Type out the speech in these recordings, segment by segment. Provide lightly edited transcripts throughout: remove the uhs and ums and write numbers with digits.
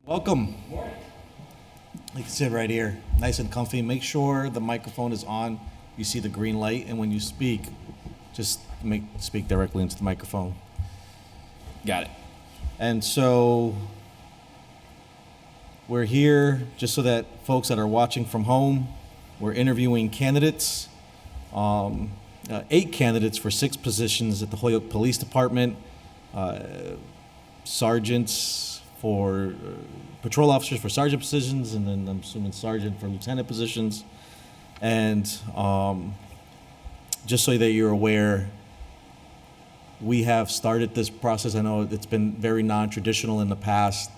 Welcome. You can sit right here, nice and comfy. Make sure the microphone is on. You see the green light, and when you speak, just speak directly into the microphone. Got it. And so we're here just so that folks that are watching from home, we're interviewing candidates, 8 candidates for 6 positions at the Holyoke Police Department, sergeants for patrol officers for sergeant positions, and then I'm assuming sergeant for lieutenant positions. And just so that you're aware, we have started this process. I know it's been very non-traditional in the past.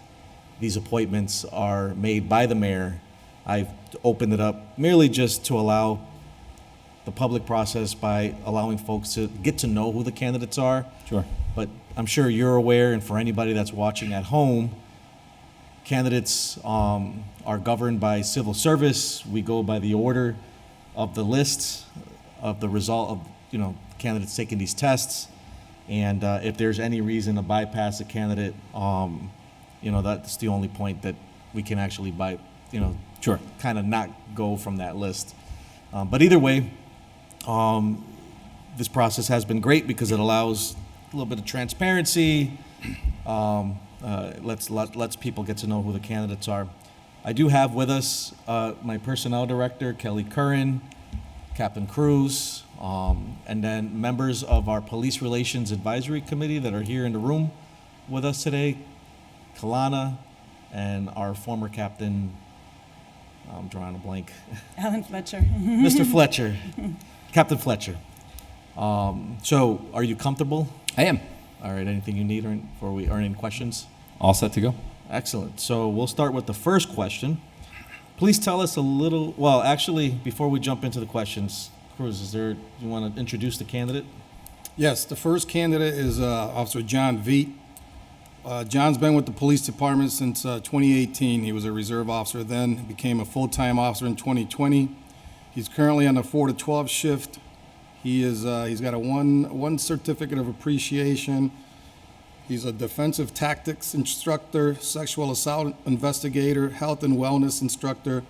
These appointments are made by the mayor. I've opened it up merely just to allow the public process by allowing folks to get to know who the candidates are. Sure. But I'm sure you're aware, and for anybody that's watching at home, candidates are governed by civil service. We go by the order of the list of the result of candidates taking these tests. And if there's any reason to bypass a candidate, that's the only point that we can actually Sure. kind of not go from that list. But either way, this process has been great because it allows a little bit of transparency. Lets people get to know who the candidates are. I do have with us my personnel director, Kelly Curran, Captain Cruz, and then members of our Police Relations Advisory Committee that are here in the room with us today, Kalana, and our former captain, I'm drawing a blank. Alan Fletcher. Mr. Fletcher, Captain Fletcher. So are you comfortable? I am. All right, anything you need or any questions? All set to go. Excellent. So we'll start with the first question. Please tell us a little, well, actually, before we jump into the questions, Cruz, you want to introduce the candidate? Yes, the first candidate is Officer John Veet. John's been with the police department since 2018. He was a reserve officer then, became a full-time officer in 2020. He's currently on the 4 to 12 shift. He's got a one certificate of appreciation. He's a defensive tactics instructor, sexual assault investigator, health and wellness instructor,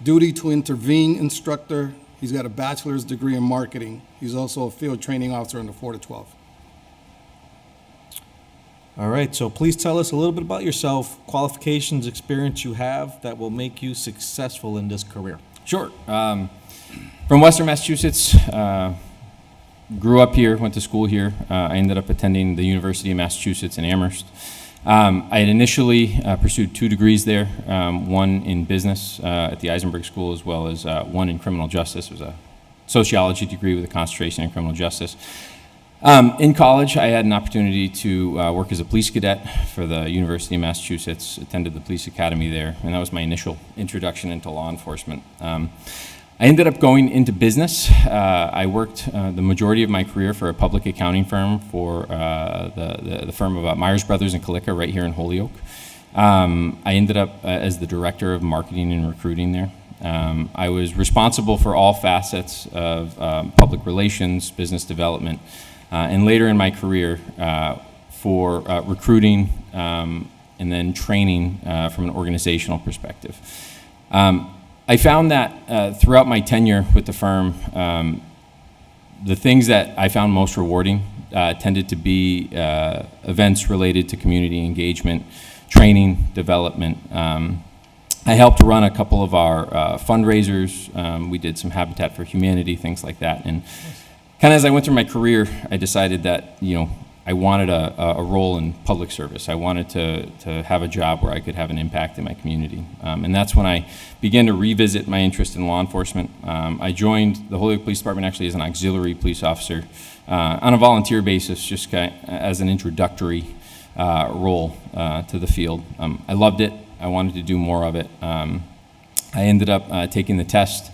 duty to intervene instructor. He's got a bachelor's degree in marketing. He's also a field training officer in the 4 to 12. All right, so please tell us a little bit about yourself, qualifications, experience you have that will make you successful in this career. Sure. From Western Massachusetts, grew up here, went to school here. I ended up attending the University of Massachusetts in Amherst. I had initially pursued 2 degrees there, one in business at the Eisenberg School, as well as one in criminal justice. It was a sociology degree with a concentration in criminal justice. In college, I had an opportunity to work as a police cadet for the University of Massachusetts, attended the police academy there, and that was my initial introduction into law enforcement. I ended up going into business. I worked the majority of my career for a public accounting firm for the firm of Myers Brothers and Kalicka right here in Holyoke. I ended up as the director of marketing and recruiting there. I was responsible for all facets of public relations, business development, and later in my career for recruiting and then training from an organizational perspective. I found that throughout my tenure with the firm, the things that I found most rewarding tended to be events related to community engagement, training, development. I helped run a couple of our fundraisers. We did some Habitat for Humanity, things like that. And kind of as I went through my career, I decided that, I wanted a role in public service. I wanted to have a job where I could have an impact in my community. And that's when I began to revisit my interest in law enforcement. I joined the Holyoke Police Department actually as an auxiliary police officer on a volunteer basis, just as an introductory role to the field. I loved it. I wanted to do more of it. I ended up taking the test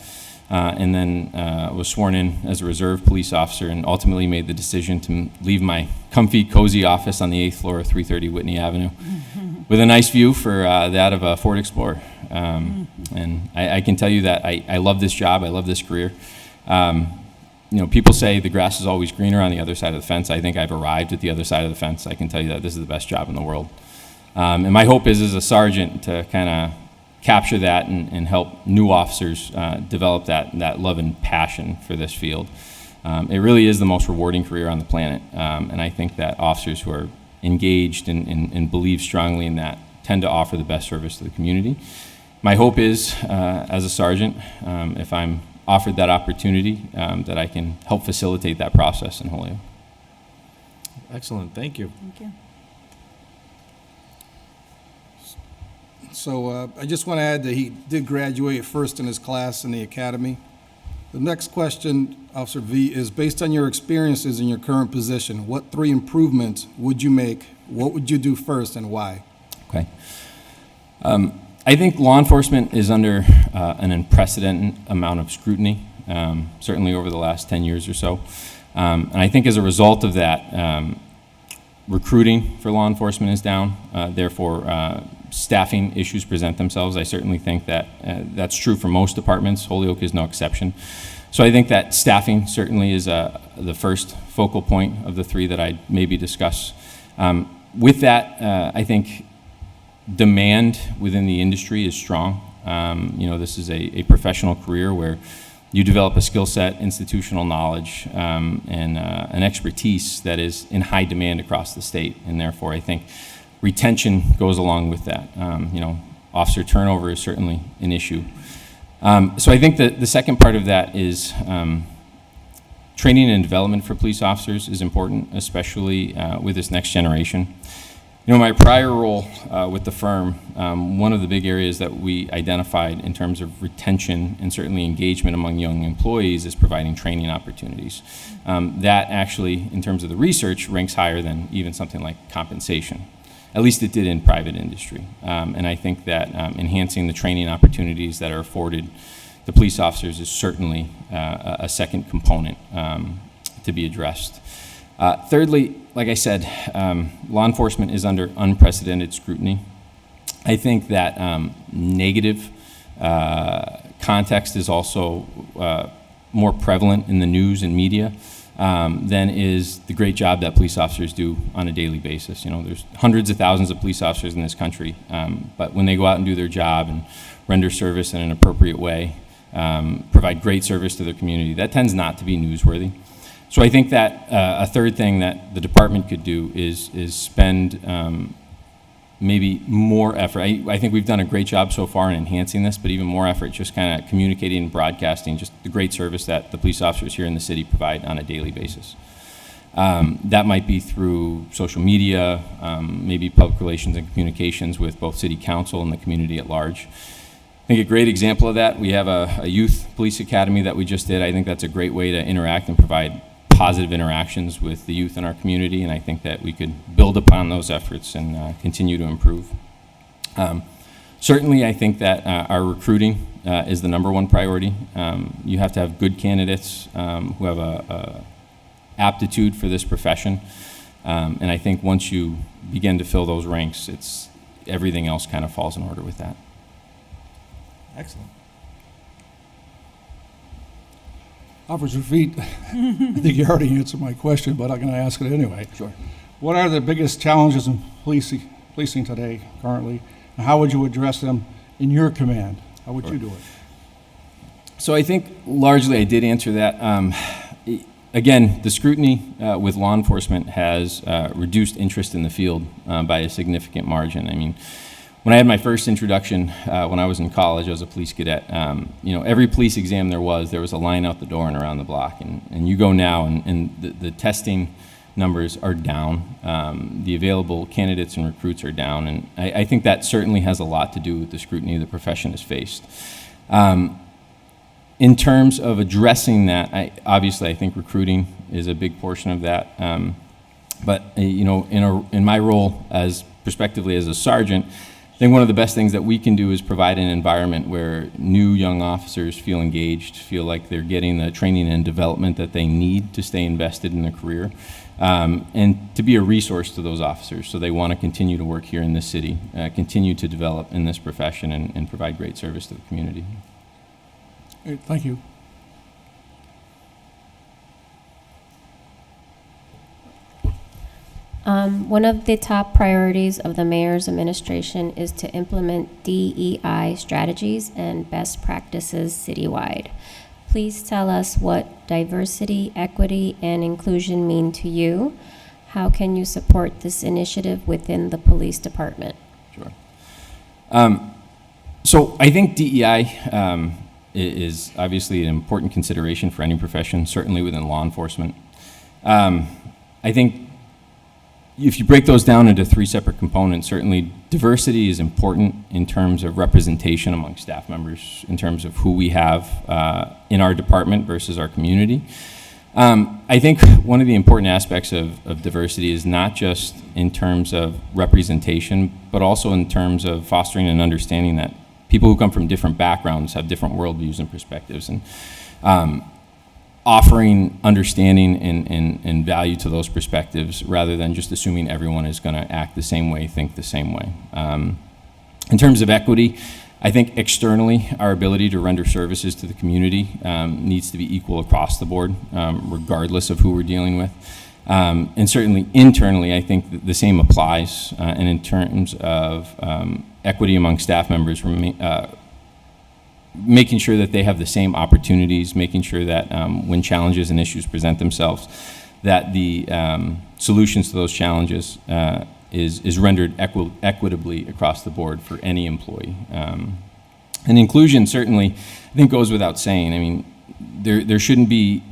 and then was sworn in as a reserve police officer and ultimately made the decision to leave my comfy, cozy office on the 8th floor of 330 Whitney Avenue with a nice view for that of a Ford Explorer. And I can tell you that I love this job. I love this career. People say the grass is always greener on the other side of the fence. I think I've arrived at the other side of the fence. I can tell you that this is the best job in the world. And my hope is, as a sergeant, to kind of capture that and help new officers develop that love and passion for this field. It really is the most rewarding career on the planet, and I think that officers who are engaged and believe strongly in that tend to offer the best service to the community. My hope is, as a sergeant, if I'm offered that opportunity, that I can help facilitate that process in Holyoke. Excellent, thank you. Thank you. So I just want to add that he did graduate first in his class in the academy. The next question, Officer V, is based on your experiences in your current position, what 3 improvements would you make? What would you do first and why? Okay. I think law enforcement is under an unprecedented amount of scrutiny, certainly over the last 10 years or so. And I think as a result of that, recruiting for law enforcement is down, therefore staffing issues present themselves. I certainly think that that's true for most departments. Holyoke is no exception. So I think that staffing certainly is the first focal point of the 3 that I'd maybe discuss. With that, I think demand within the industry is strong. This is a professional career where you develop a skill set, institutional knowledge, and an expertise that is in high demand across the state. And therefore, I think retention goes along with that. Officer turnover is certainly an issue. So I think that the second part of that is training and development for police officers is important, especially with this next generation. My prior role with the firm, one of the big areas that we identified in terms of retention and certainly engagement among young employees is providing training opportunities. That actually, in terms of the research, ranks higher than even something like compensation. At least it did in private industry. And I think that enhancing the training opportunities that are afforded the police officers is certainly a second component to be addressed. Thirdly, like I said, law enforcement is under unprecedented scrutiny. I think that negative context is also more prevalent in the news and media than is the great job that police officers do on a daily basis. There's hundreds of thousands of police officers in this country, but when they go out and do their job and render service in an appropriate way, provide great service to their community, that tends not to be newsworthy. So I think that a third thing that the department could do is spend maybe more effort. I think we've done a great job so far in enhancing this, but even more effort just kind of communicating and broadcasting just the great service that the police officers here in the city provide on a daily basis. That might be through social media, maybe public relations and communications with both city council and the community at large. I think a great example of that, we have a youth police academy that we just did. I think that's a great way to interact and provide positive interactions with the youth in our community, and I think that we could build upon those efforts and continue to improve. Certainly, I think that our recruiting is the #1 priority. You have to have good candidates who have a aptitude for this profession, and I think once you begin to fill those ranks, everything else kind of falls in order with that. Excellent. Officer Feet, I think you already answered my question, but I'm going to ask it anyway. Sure. What are the biggest challenges in policing today, currently, and how would you address them in your command? How would you do it? So I think largely I did answer that. Again, the scrutiny with law enforcement has reduced interest in the field by a significant margin. I mean, when I had my first introduction when I was in college, I was a police cadet. Every police exam there was a line out the door and around the block. And you go now, and the testing numbers are down. The available candidates and recruits are down. And I think that certainly has a lot to do with the scrutiny the profession has faced. In terms of addressing that, obviously I think recruiting is a big portion of that. But in my role as prospectively as a sergeant, I think one of the best things that we can do is provide an environment where new young officers feel engaged, feel like they're getting the training and development that they need to stay invested in their career, and to be a resource to those officers so they want to continue to work here in this city, continue to develop in this profession, and provide great service to the community. Great, thank you. One of the top priorities of the mayor's administration is to implement DEI strategies and best practices citywide. Please tell us what diversity, equity, and inclusion mean to you. How can you support this initiative within the police department? Sure. So I think DEI is obviously an important consideration for any profession, certainly within law enforcement. I think if you break those down into three separate components, certainly diversity is important in terms of representation among staff members, in terms of who we have in our department versus our community. I think one of the important aspects of diversity is not just in terms of representation, but also in terms of fostering and understanding that people who come from different backgrounds have different worldviews and perspectives, and offering understanding and value to those perspectives rather than just assuming everyone is going to act the same way, think the same way. In terms of equity, I think externally, our ability to render services to the community needs to be equal across the board, regardless of who we're dealing with. And certainly internally, I think that the same applies. And in terms of equity among staff members, making sure that they have the same opportunities, making sure that when challenges and issues present themselves, that the solutions to those challenges is rendered equitably across the board for any employee. And inclusion certainly, I think, goes without saying. I mean, there shouldn't be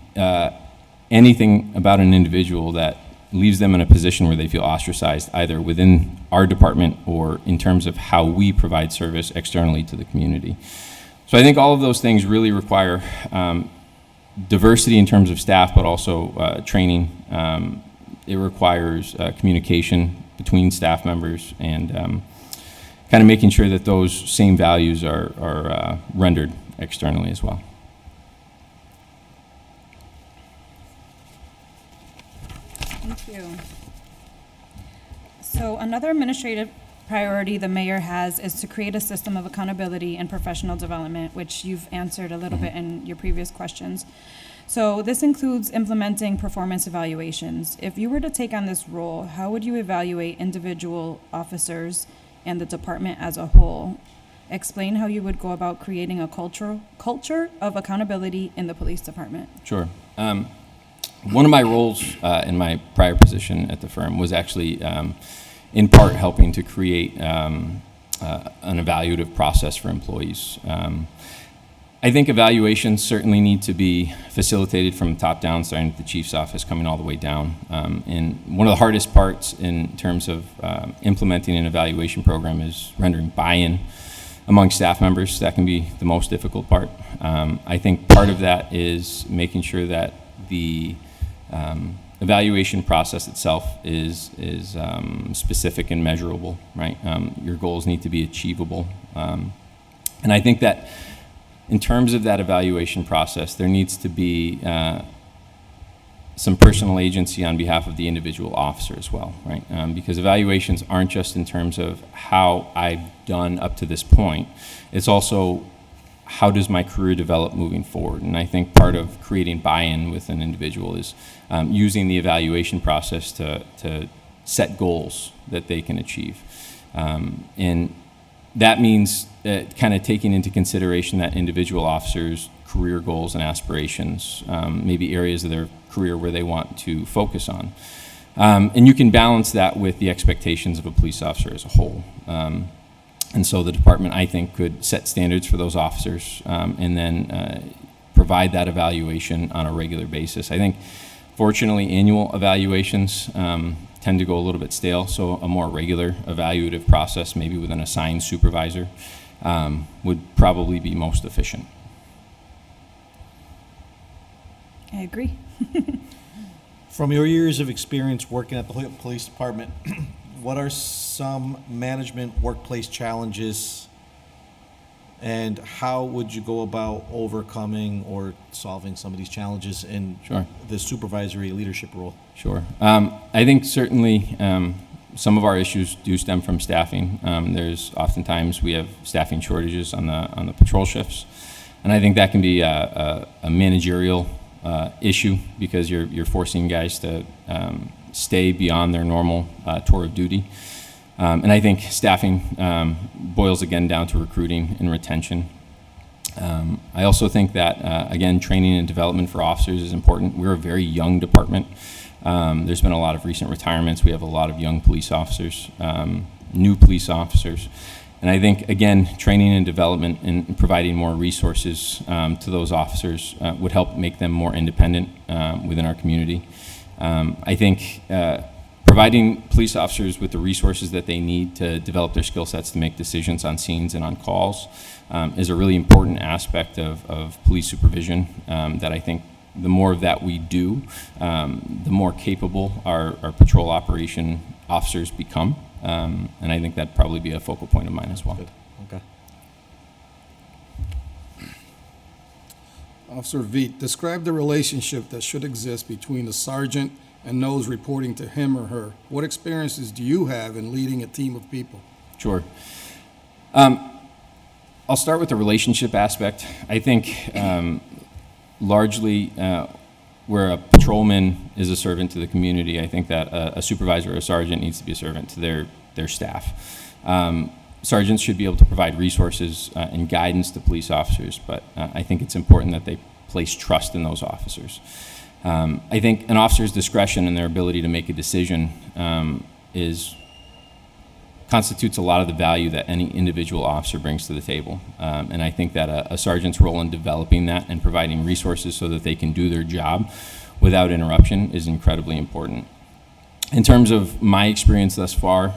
anything about an individual that leaves them in a position where they feel ostracized, either within our department or in terms of how we provide service externally to the community. So I think all of those things really require diversity in terms of staff, but also training. It requires communication between staff members and kind of making sure that those same values are rendered externally as well. Thank you. So another administrative priority the mayor has is to create a system of accountability and professional development, which you've answered a little bit in your previous questions. So this includes implementing performance evaluations. If you were to take on this role, how would you evaluate individual officers and the department as a whole? Explain how you would go about creating a culture of accountability in the police department. Sure. One of my roles in my prior position at the firm was actually in part helping to create an evaluative process for employees. I think evaluations certainly need to be facilitated from top down, starting at the chief's office, coming all the way down. And one of the hardest parts in terms of implementing an evaluation program is rendering buy-in among staff members. That can be the most difficult part. I think part of that is making sure that the evaluation process itself is specific and measurable, right? Your goals need to be achievable. And I think that in terms of that evaluation process, there needs to be some personal agency on behalf of the individual officer as well, right? Because evaluations aren't just in terms of how I've done up to this point. It's also how does my career develop moving forward? And I think part of creating buy-in with an individual is using the evaluation process to set goals that they can achieve. And that means kind of taking into consideration that individual officer's career goals and aspirations, maybe areas of their career where they want to focus on. And you can balance that with the expectations of a police officer as a whole. And so the department, I think, could set standards for those officers and then provide that evaluation on a regular basis. I think, fortunately, annual evaluations tend to go a little bit stale, so a more regular evaluative process, maybe with an assigned supervisor, would probably be most efficient. I agree. From your years of experience working at the police department, what are some management workplace challenges, and how would you go about overcoming or solving some of these challenges in the supervisory leadership role? Sure. I think certainly some of our issues do stem from staffing. There's oftentimes we have staffing shortages on the patrol shifts, and I think that can be a managerial issue because you're forcing guys to stay beyond their normal tour of duty. And I think staffing boils again down to recruiting and retention. I also think that, again, training and development for officers is important. We're a very young department. There's been a lot of recent retirements. We have a lot of young police officers, new police officers. And I think, again, training and development and providing more resources to those officers would help make them more independent within our community. I think providing police officers with the resources that they need to develop their skill sets to make decisions on scenes and on calls is a really important aspect of police supervision that I think the more of that we do, the more capable our patrol operation officers become. And I think that'd probably be a focal point of mine as well. Good. Okay. Officer Veet, describe the relationship that should exist between the sergeant and those reporting to him or her. What experiences do you have in leading a team of people? Sure. I'll start with the relationship aspect. I think largely where a patrolman is a servant to the community, I think that a supervisor or a sergeant needs to be a servant to their staff. Sergeants should be able to provide resources and guidance to police officers, but I think it's important that they place trust in those officers. I think an officer's discretion and their ability to make a decision constitutes a lot of the value that any individual officer brings to the table. And I think that a sergeant's role in developing that and providing resources so that they can do their job without interruption is incredibly important. In terms of my experience thus far,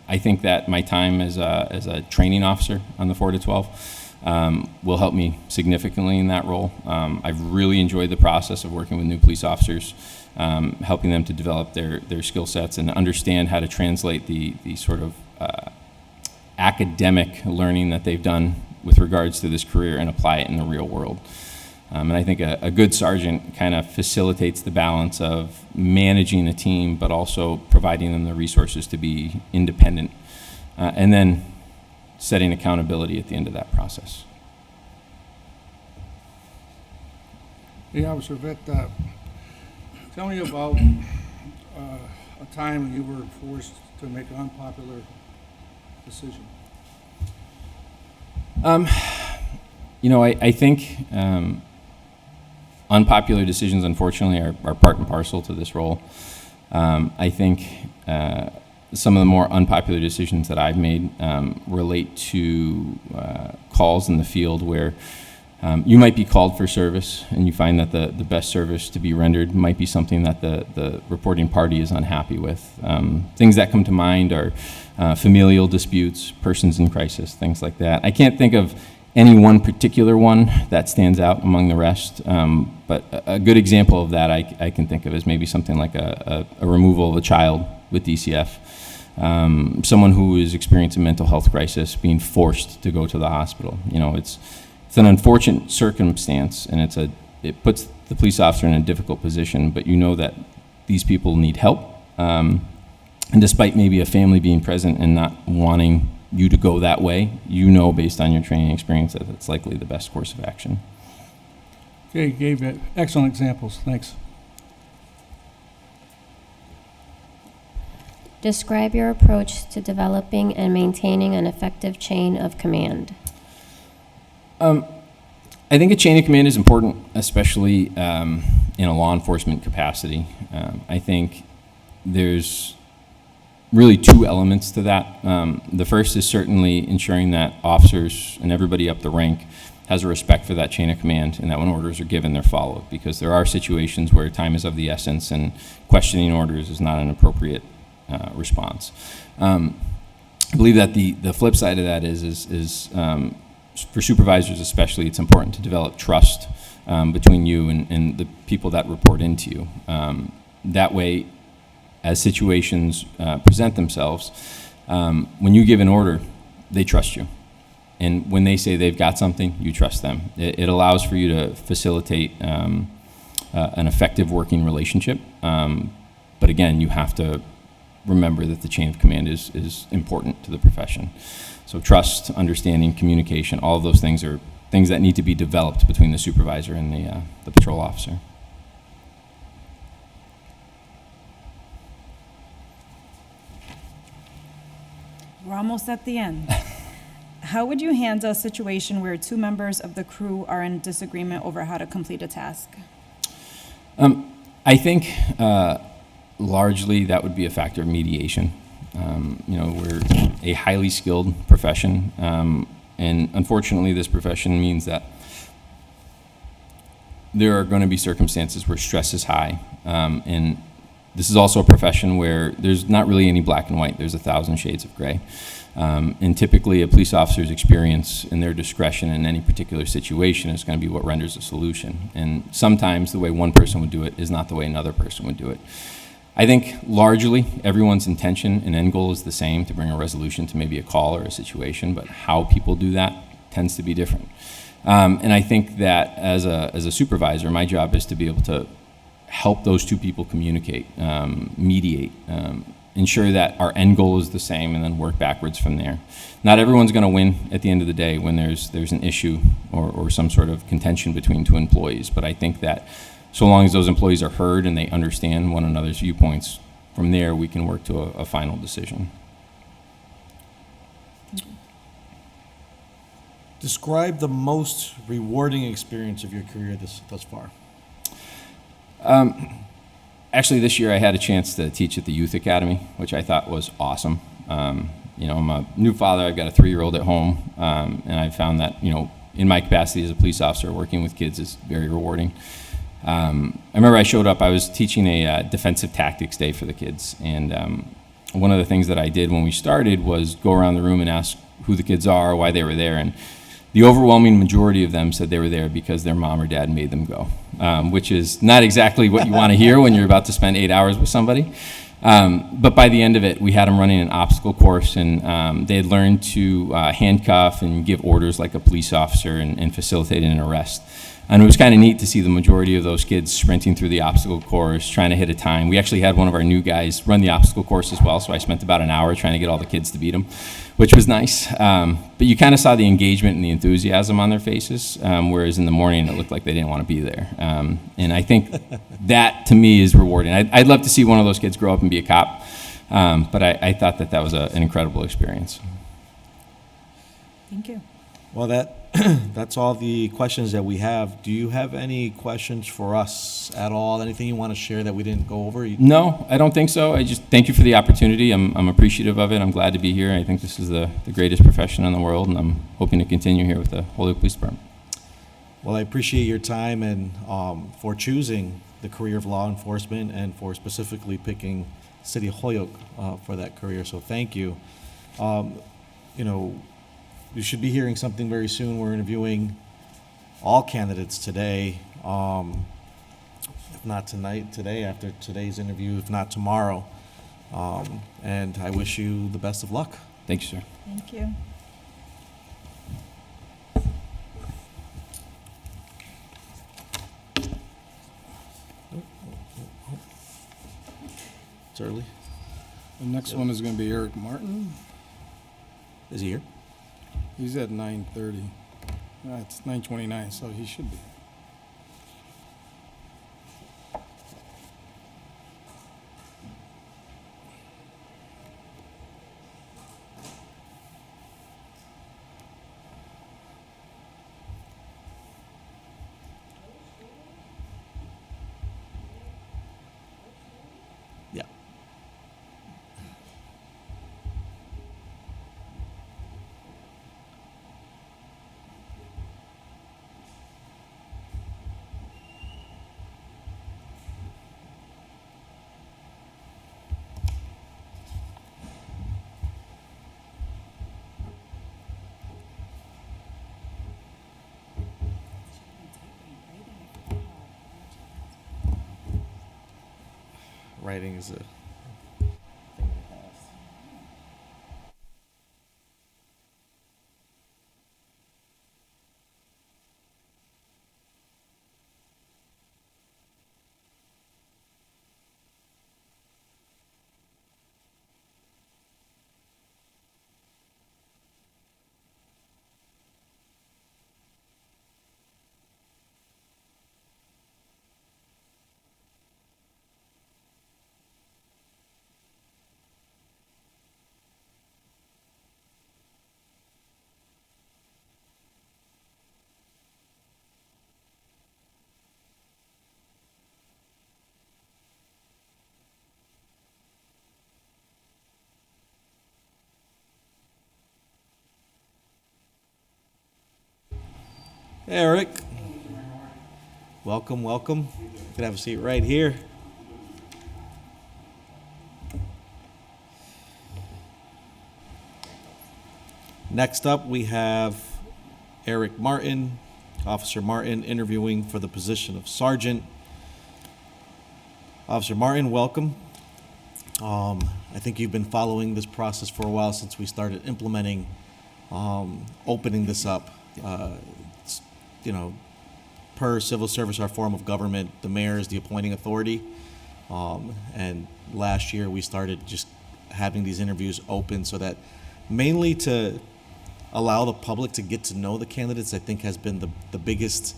I think that my time as a training officer on the 4 to 12 will help me significantly in that role. I've really enjoyed the process of working with new police officers, helping them to develop their skill sets and understand how to translate the sort of academic learning that they've done with regards to this career and apply it in the real world. And I think a good sergeant kind of facilitates the balance of managing a team, but also providing them the resources to be independent, and then setting accountability at the end of that process. Hey, Officer Veet, tell me about a time when you were forced to make an unpopular decision. I think unpopular decisions, unfortunately, are part and parcel to this role. I think some of the more unpopular decisions that I've made relate to calls in the field where you might be called for service and you find that the best service to be rendered might be something that the reporting party is unhappy with. Things that come to mind are familial disputes, persons in crisis, things like that. I can't think of any one particular one that stands out among the rest, but a good example of that I can think of is maybe something like a removal of a child with DCF. Someone who is experiencing a mental health crisis being forced to go to the hospital. It's an unfortunate circumstance, and it puts the police officer in a difficult position, but you know that these people need help. And despite maybe a family being present and not wanting you to go that way, based on your training experience that it's likely the best course of action. Okay, you gave excellent examples. Thanks. Describe your approach to developing and maintaining an effective chain of command. I think a chain of command is important, especially in a law enforcement capacity. I think there's really two elements to that. The first is certainly ensuring that officers and everybody up the rank has a respect for that chain of command and that when orders are given, they're followed, because there are situations where time is of the essence and questioning orders is not an appropriate response. I believe that the flip side of that is for supervisors especially, it's important to develop trust between you and the people that report into you. That way, as situations present themselves, when you give an order, they trust you. And when they say they've got something, you trust them. It allows for you to facilitate an effective working relationship. But again, you have to remember that the chain of command is important to the profession. So trust, understanding, communication, all of those things are things that need to be developed between the supervisor and the patrol officer. We're almost at the end. How would you handle a situation where two members of the crew are in disagreement over how to complete a task? I think largely that would be a factor of mediation. We're a highly skilled profession, and unfortunately, this profession means that there are going to be circumstances where stress is high, and this is also a profession where there's not really any black and white. There's 1,000 shades of gray. And typically, a police officer's experience and their discretion in any particular situation is going to be what renders a solution. And sometimes the way one person would do it is not the way another person would do it. I think largely everyone's intention and end goal is the same, to bring a resolution to maybe a call or a situation, but how people do that tends to be different. And I think that as a supervisor, my job is to be able to help those two people communicate, mediate, ensure that our end goal is the same, and then work backwards from there. Not everyone's going to win at the end of the day when there's an issue or some sort of contention between two employees, but I think that so long as those employees are heard and they understand one another's viewpoints, from there we can work to a final decision. Describe the most rewarding experience of your career thus far. Actually, this year I had a chance to teach at the Youth Academy, which I thought was awesome. I'm a new father. I've got a 3-year-old at home, and I found that, in my capacity as a police officer, working with kids is very rewarding. I remember I showed up, I was teaching a defensive tactics day for the kids, and one of the things that I did when we started was go around the room and ask who the kids are, why they were there, and the overwhelming majority of them said they were there because their mom or dad made them go, which is not exactly what you want to hear when you're about to spend 8 hours with somebody. But by the end of it, we had them running an obstacle course, and they had learned to handcuff and give orders like a police officer and facilitate an arrest. And it was kind of neat to see the majority of those kids sprinting through the obstacle course, trying to hit a time. We actually had one of our new guys run the obstacle course as well, so I spent about an hour trying to get all the kids to beat him, which was nice. But you kind of saw the engagement and the enthusiasm on their faces, whereas in the morning it looked like they didn't want to be there. And I think that, to me, is rewarding. I'd love to see one of those kids grow up and be a cop, but I thought that was an incredible experience. Thank you. Well, that's all the questions that we have. Do you have any questions for us at all? Anything you want to share that we didn't go over? No, I don't think so. I just thank you for the opportunity. I'm appreciative of it. I'm glad to be here. I think this is the greatest profession in the world, and I'm hoping to continue here with the Holyoke Police Department. Well, I appreciate your time and for choosing the career of law enforcement and for specifically picking City of Holyoke for that career. So thank you. You should be hearing something very soon. We're interviewing all candidates today. If not today after today's interview, if not tomorrow. And I wish you the best of luck. Thank you, sir. Thank you. It's early. The next one is going to be Eric Martin. Is he here? He's at 9:30. It's 9:29, so he should be. Yeah. Writing is a Eric. Welcome, welcome. You can have a seat right here. Next up, we have Eric Martin, Officer Martin, interviewing for the position of sergeant. Officer Martin, welcome. I think you've been following this process for a while since we started implementing, opening this up. It's, you know, per civil service, our form of government, the mayor is the appointing authority. And last year we started just having these interviews open so that mainly to allow the public to get to know the candidates, I think has been the biggest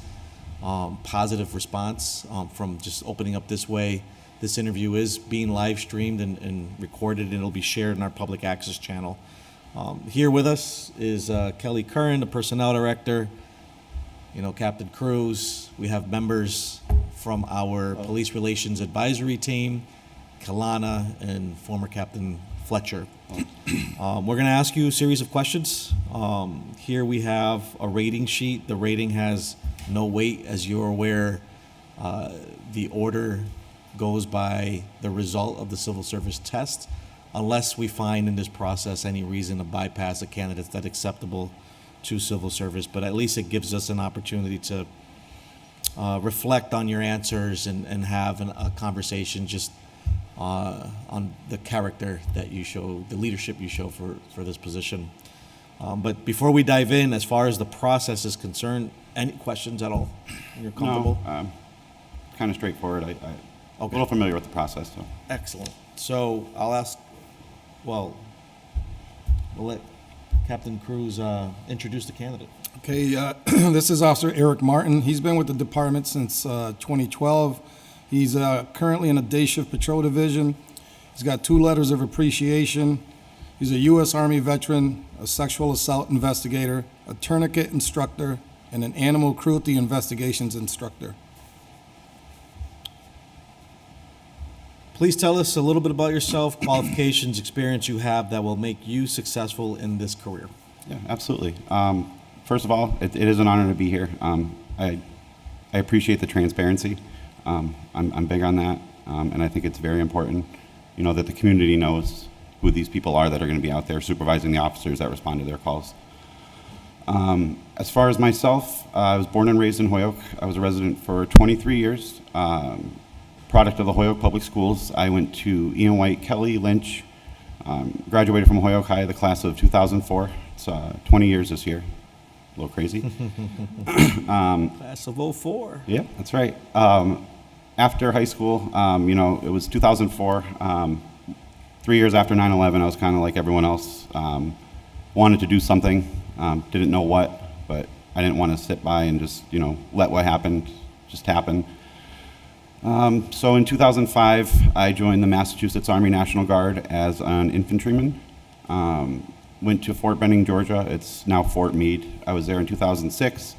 positive response from just opening up this way. This interview is being live streamed and recorded, and it'll be shared in our public access channel. Here with us is Kelly Curran, the personnel director, you know, Captain Cruz. We have members from our police relations advisory team, Kalana, and former Captain Fletcher. We're going to ask you a series of questions. Here we have a rating sheet. The rating has no weight. As you're aware, the order goes by the result of the civil service test, unless we find in this process any reason to bypass a candidate that's acceptable to civil service. But at least it gives us an opportunity to reflect on your answers and have a conversation just on the character that you show, the leadership you show for this position. But before we dive in, as far as the process is concerned, any questions at all? You're comfortable? No, kind of straightforward. I'm a Okay. little familiar with the process, so. Excellent. So I'll ask, well, we'll let Captain Cruz introduce the candidate. Okay, this is Officer Eric Martin. He's been with the department since 2012. He's currently in a day shift patrol division. He's got 2 letters of appreciation. He's a U.S. Army veteran, a sexual assault investigator, a tourniquet instructor, and an animal cruelty investigations instructor. Please tell us a little bit about yourself, qualifications, experience you have that will make you successful in this career. Yeah, absolutely. First of all, it is an honor to be here. I appreciate the transparency. I'm big on that, and I think it's very important, you know, that the community knows who these people are that are going to be out there supervising the officers that respond to their calls. As far as myself, I was born and raised in Holyoke. I was a resident for 23 years. Product of the Holyoke Public Schools. I went to Ian White, Kelly, Lynch, graduated from Holyoke High, the class of 2004. It's 20 years this year. A little crazy. Class of 04. Yeah, that's right. After high school, you know, it was 2004. 3 years after 9/11, I was kind of like everyone else. Wanted to do something, didn't know what, but I didn't want to sit by and just, you know, let what happened just happen. So in 2005, I joined the Massachusetts Army National Guard as an infantryman. Went to Fort Benning, Georgia. It's now Fort Meade. I was there in 2006.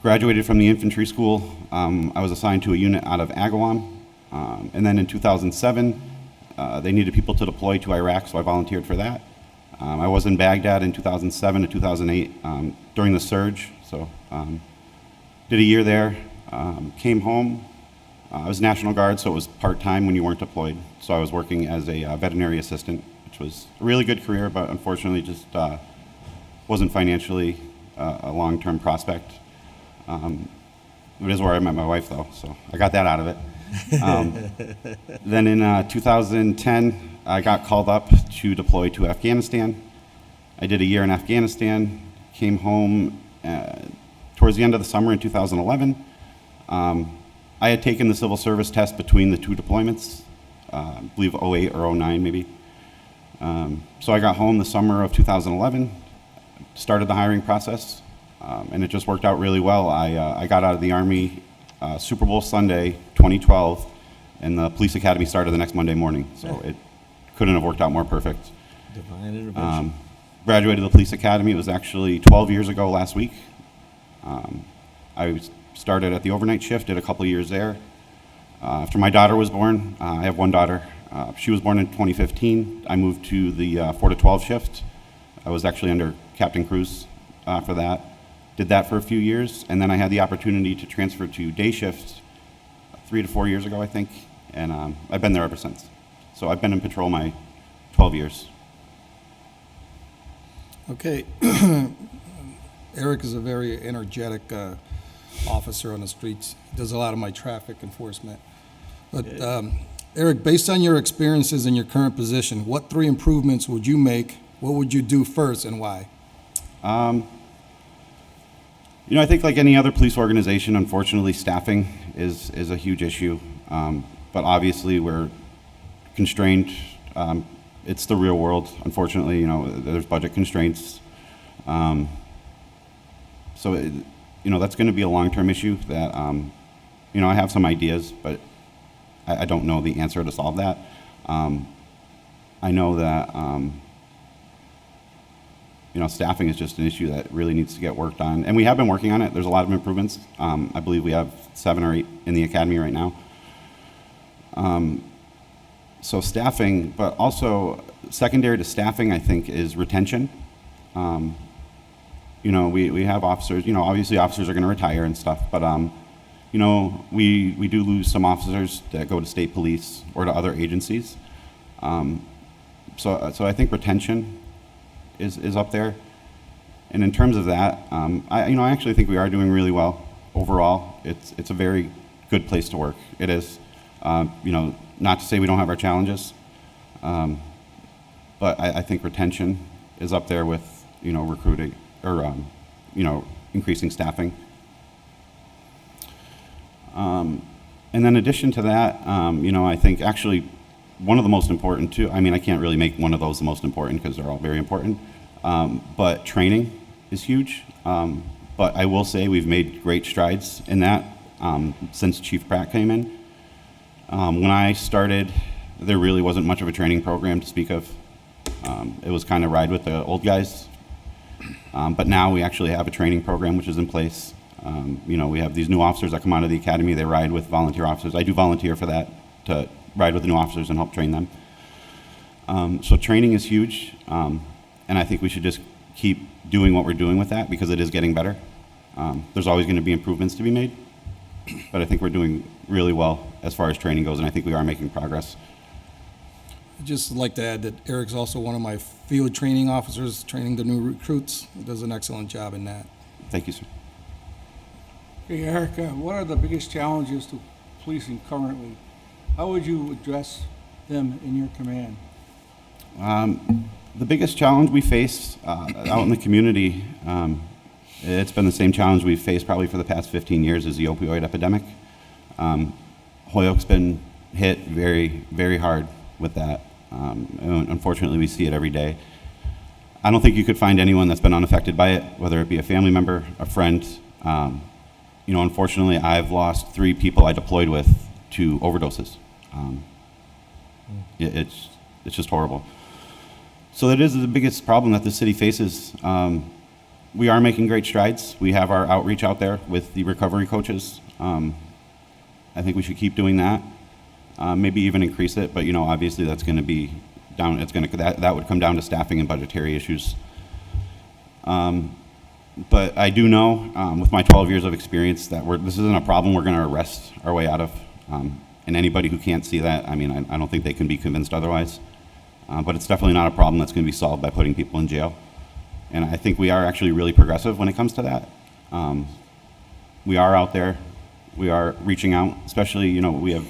Graduated from the infantry school. I was assigned to a unit out of Agawam. And then in 2007, they needed people to deploy to Iraq, so I volunteered for that. I was in Baghdad in 2007 to 2008 during the surge, so did a year there. Came home. I was National Guard, so it was part-time when you weren't deployed. So I was working as a veterinary assistant, which was a really good career, but unfortunately just wasn't financially a long-term prospect. It is where I met my wife, though, so I got that out of it. Then in 2010, I got called up to deploy to Afghanistan. I did a year in Afghanistan, came home towards the end of the summer in 2011. I had taken the civil service test between the 2 deployments, I believe 08 or 09 maybe. So I got home the summer of 2011, started the hiring process, and it just worked out really well. I got out of the Army Super Bowl Sunday 2012, and the police academy started the next Monday morning, so it couldn't have worked out more perfect. Divine intervention. Graduated the police academy. It was actually 12 years ago last week. I started at the overnight shift, did a couple years there. After my daughter was born, I have one daughter. She was born in 2015. I moved to the 4 to 12 shift. I was actually under Captain Cruz for that. Did that for a few years, and then I had the opportunity to transfer to day shift 3 to 4 years ago, I think, and I've been there ever since. So I've been in patrol my 12 years. Okay. Eric is a very energetic officer on the streets. He does a lot of my traffic enforcement. But Eric, based on your experiences in your current position, what 3 improvements would you make? What would you do first and why? You know, I think like any other police organization, unfortunately, staffing is a huge issue. But obviously, we're constrained. It's the real world, unfortunately. You know, there's budget constraints. So, you know, that's going to be a long-term issue that, you know, I have some ideas, but I don't know the answer to solve that. I know that, you know, staffing is just an issue that really needs to get worked on. And we have been working on it. There's a lot of improvements. I believe we have 7 or 8 in the academy right now. So staffing, but also secondary to staffing, I think, is retention. You know, we have officers, you know, obviously officers are going to retire and stuff, but, you know, we do lose some officers that go to state police or to other agencies. So I think retention is up there. And in terms of that, you know, I actually think we are doing really well overall. It's a very good place to work. It is. You know, not to say we don't have our challenges, but I think retention is up there with, you know, recruiting or, you know, increasing staffing. And then in addition to that, you know, I think actually one of the most important too, I mean, I can't really make one of those the most important because they're all very important, but training is huge. But I will say we've made great strides in that since Chief Pratt came in. When I started, there really wasn't much of a training program to speak of. It was kind of ride with the old guys. But now we actually have a training program which is in place. You know, we have these new officers that come out of the academy. They ride with volunteer officers. I do volunteer for that, to ride with the new officers and help train them. So training is huge. And I think we should just keep doing what we're doing with that because it is getting better. There's always going to be improvements to be made. But I think we're doing really well as far as training goes, and I think we are making progress. I'd just like to add that Eric's also one of my field training officers, training the new recruits. He does an excellent job in that. Thank you, sir. Hey, Eric, what are the biggest challenges to policing currently? How would you address them in your command? The biggest challenge we face out in the community, it's been the same challenge we've faced probably for the past 15 years, is the opioid epidemic. Holyoke's been hit very, very hard with that. And unfortunately, we see it every day. I don't think you could find anyone that's been unaffected by it, whether it be a family member, a friend. You know, unfortunately, I've lost 3 people I deployed with to overdoses. It's just horrible. So that is the biggest problem that the city faces. We are making great strides. We have our outreach out there with the recovery coaches. I think we should keep doing that. Maybe even increase it, but you know, obviously that's going to be down. That would come down to staffing and budgetary issues. But I do know, with my 12 years of experience, that this isn't a problem we're going to arrest our way out of. And anybody who can't see that, I mean, I don't think they can be convinced otherwise. But it's definitely not a problem that's going to be solved by putting people in jail. And I think we are actually really progressive when it comes to that. We are out there. We are reaching out, especially, you know, we have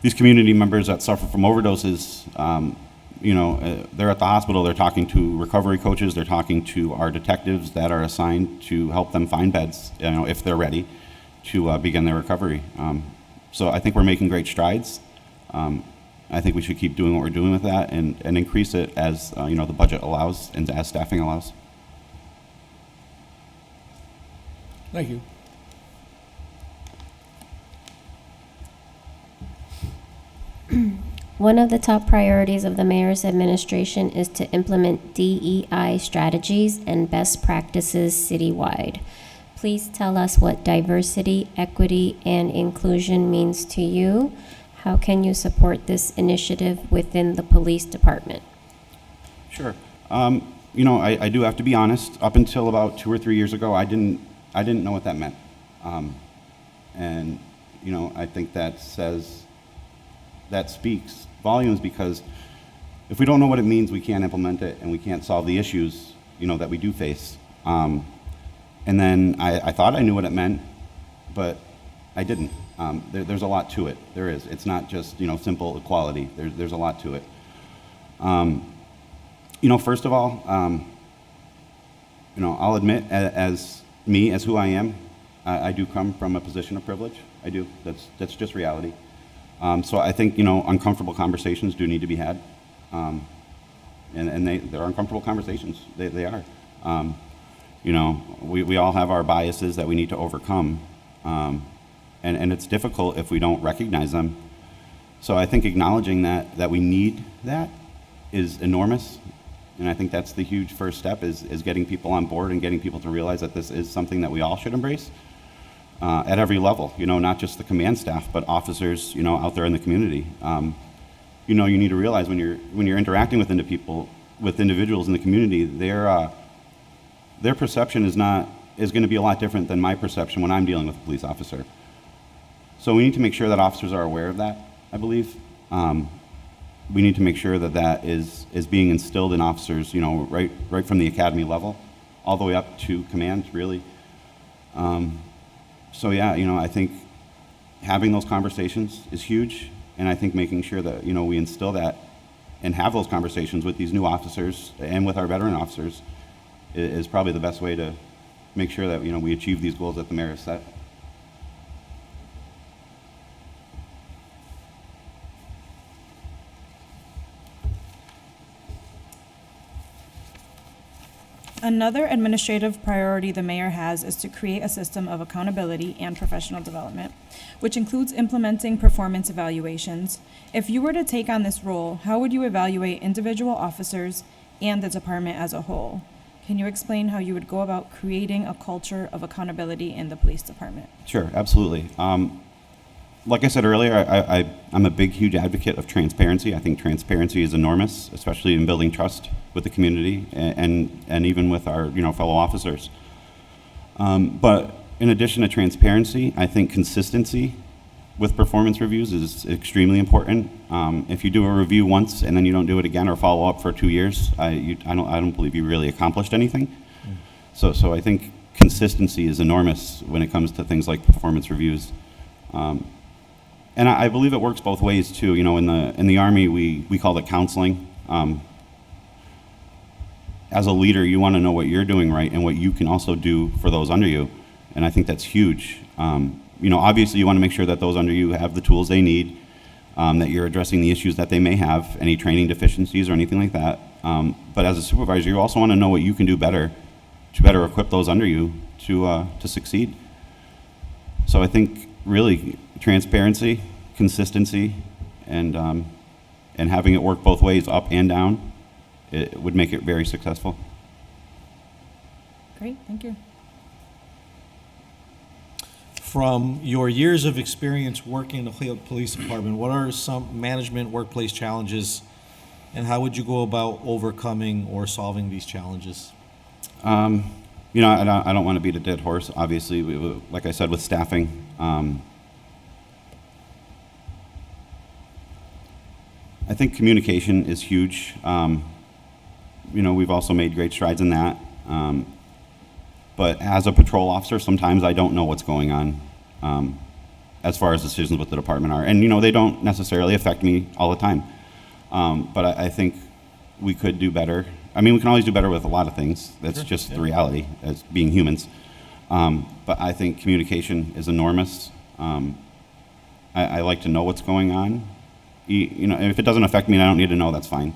these community members that suffer from overdoses. You know, they're at the hospital, they're talking to recovery coaches, they're talking to our detectives that are assigned to help them find beds, you know, if they're ready to begin their recovery. So I think we're making great strides. I think we should keep doing what we're doing with that and increase it as, you know, the budget allows and as staffing allows. Thank you. One of the top priorities of the mayor's administration is to implement DEI strategies and best practices citywide. Please tell us what diversity, equity, and inclusion means to you. How can you support this initiative within the police department? Sure. You know, I do have to be honest. Up until about 2 or 3 years ago, I didn't I didn't know what that meant. And, you know, I think that speaks volumes, because if we don't know what it means, we can't implement it and we can't solve the issues, you know, that we do face. And then I thought I knew what it meant, but I didn't. There's a lot to it. There is. It's not just, you know, simple equality. There's a lot to it. You know, first of all, you know, I'll admit, as who I am, I do come from a position of privilege. I do. That's just reality. So I think, you know, uncomfortable conversations do need to be had. And they're uncomfortable conversations. They are. You know, we all have our biases that we need to overcome. And it's difficult if we don't recognize them. So I think acknowledging that we need that is enormous. And I think that's the huge first step, is getting people on board and getting people to realize that this is something that we all should embrace at every level, you know, not just the command staff, but officers, you know, out there in the community. You know, you need to realize when you're interacting with individuals in the community, their perception is going to be a lot different than my perception when I'm dealing with a police officer. So we need to make sure that officers are aware of that, I believe. We need to make sure that is being instilled in officers, you know, right from the academy level, all the way up to command, really. So yeah, you know, I think having those conversations is huge, and I think making sure that, you know, we instill that and have those conversations with these new officers and with our veteran officers is probably the best way to make sure that, you know, we achieve these goals that the mayor has set. Another administrative priority the mayor has is to create a system of accountability and professional development, which includes implementing performance evaluations. If you were to take on this role, how would you evaluate individual officers and the department as a whole? Can you explain how you would go about creating a culture of accountability in the police department? Sure, absolutely. Like I said earlier, I'm a big, huge advocate of transparency. I think transparency is enormous, especially in building trust with the community and even with our, you know, fellow officers. But in addition to transparency, I think consistency with performance reviews is extremely important. If you do a review once and then you don't do it again or follow up for 2 years, I don't believe you really accomplished anything. So I think consistency is enormous when it comes to things like performance reviews. And I believe it works both ways too. You know, in the Army, we call it counseling. As a leader, you want to know what you're doing right and what you can also do for those under you. And I think that's huge. You know, obviously you want to make sure that those under you have the tools they need, that you're addressing the issues that they may have, any training deficiencies or anything like that. But as a supervisor, you also want to know what you can do better to better equip those under you to succeed. So I think really transparency, consistency, and having it work both ways, up and down, it would make it very successful. Great, thank you. From your years of experience working in the police department, what are some management workplace challenges, and how would you go about overcoming or solving these challenges? You know, I don't want to beat a dead horse. Obviously, like I said, with staffing, I think communication is huge. You know, we've also made great strides in that. But as a patrol officer, sometimes I don't know what's going on as far as decisions with the department are. And, you know, they don't necessarily affect me all the time. But I think we could do better. I mean, we can always do better with a lot of things. That's just the reality as being humans. But I think communication is enormous. I like to know what's going on. You know, if it doesn't affect me and I don't need to know, that's fine.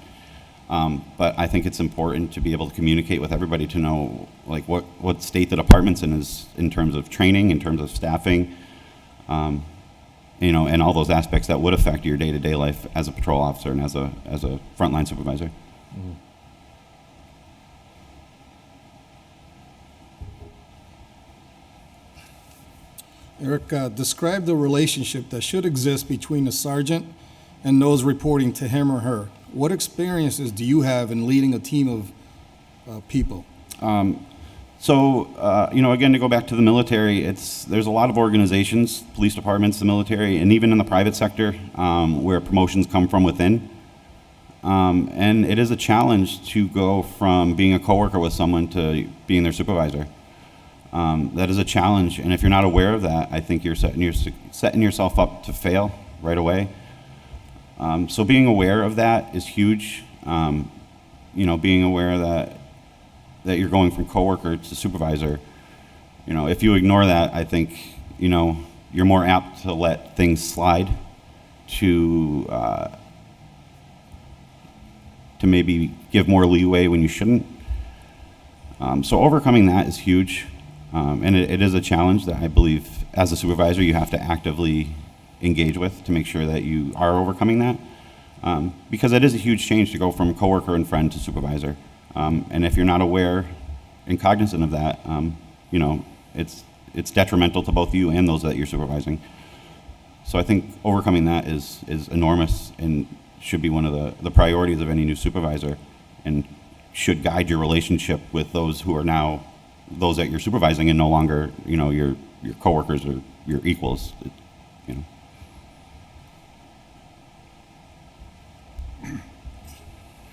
But I think it's important to be able to communicate with everybody to know, like, what state the department's in is in terms of training, in terms of staffing, you know, and all those aspects that would affect your day-to-day life as a patrol officer and as a frontline supervisor. Mm-hmm. Eric, describe the relationship that should exist between the sergeant and those reporting to him or her. What experiences do you have in leading a team of people? Again, to go back to the military, there's a lot of organizations, police departments, the military, and even in the private sector, where promotions come from within. And it is a challenge to go from being a coworker with someone to being their supervisor. That is a challenge, and if you're not aware of that, I think you're setting yourself up to fail right away. So being aware of that is huge. Being aware that you're going from coworker to supervisor. If you ignore that, I think, you're more apt to let things slide, to maybe give more leeway when you shouldn't. So overcoming that is huge, and it is a challenge that I believe as a supervisor you have to actively engage with to make sure that you are overcoming that, because it is a huge change to go from coworker and friend to supervisor. And if you're not aware and cognizant of that, it's detrimental to both you and those that you're supervising. So I think overcoming that is enormous and should be one of the priorities of any new supervisor, and should guide your relationship with those who are now those that you're supervising and no longer, your coworkers or your equals.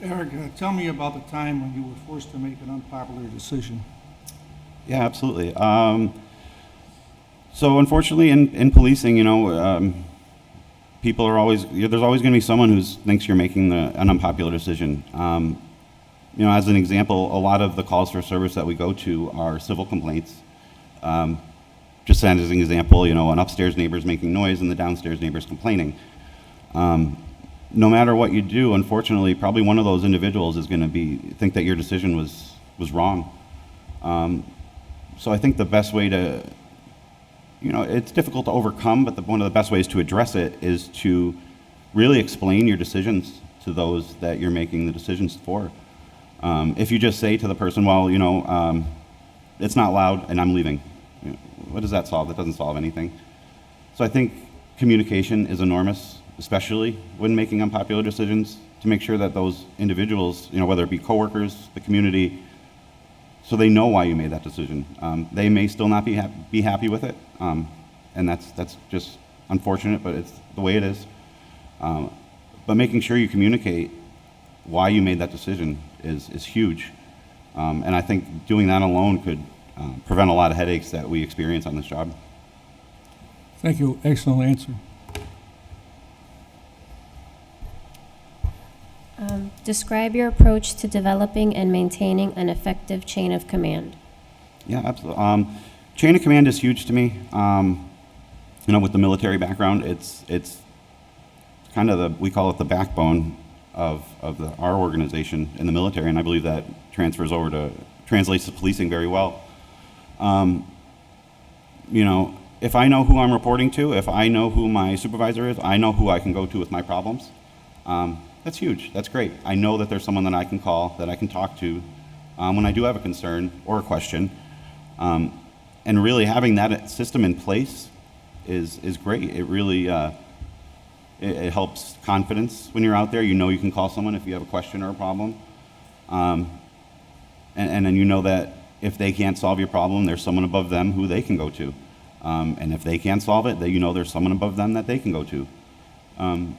Eric, tell me about the time when you were forced to make an unpopular decision. Yeah, absolutely. So unfortunately, in policing, people are always, there's always going to be someone who thinks you're making an unpopular decision. As an example, a lot of the calls for service that we go to are civil complaints. Just as an example, an upstairs neighbor's making noise and the downstairs neighbor's complaining. No matter what you do, unfortunately, probably one of those individuals is going to think that your decision was wrong. So I think the best way to, it's difficult to overcome, but one of the best ways to address it is to really explain your decisions to those that you're making the decisions for. If you just say to the person, well, it's not loud and I'm leaving, what does that solve? That doesn't solve anything. So I think communication is enormous, especially when making unpopular decisions, to make sure that those individuals, whether it be coworkers, the community, so they know why you made that decision. They may still not be happy with it, and that's just unfortunate, but it's the way it is. But making sure you communicate why you made that decision is huge, and I think doing that alone could prevent a lot of headaches that we experience on this job. Thank you. Excellent answer. Describe your approach to developing and maintaining an effective chain of command. Yeah, absolutely. Chain of command is huge to me. With the military background, it's kind of we call it the backbone of our organization in the military, and I believe that translates to policing very well. If I know who I'm reporting to, if I know who my supervisor is, I know who I can go to with my problems. That's huge. That's great. I know that there's someone that I can call, that I can talk to when I do have a concern or a question. And really having that system in place is great. It really it helps confidence when you're out there. You know you can call someone if you have a question or a problem. And then you know that if they can't solve your problem, there's someone above them who they can go to. And if they can't solve it, there's someone above them that they can go to.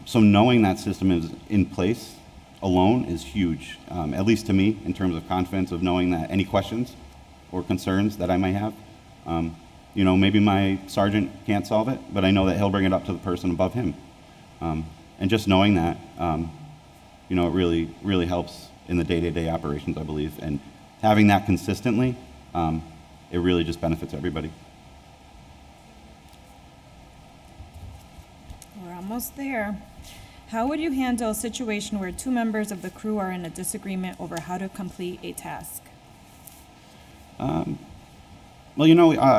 So knowing that system is in place alone is huge, at least to me, in terms of confidence of knowing that any questions or concerns that I might have, maybe my sergeant can't solve it, but I know that he'll bring it up to the person above him. And just knowing that, it really, really helps in the day-to-day operations, I believe. And having that consistently, it really just benefits everybody. Almost there. How would you handle a situation where two members of the crew are in a disagreement over how to complete a task? I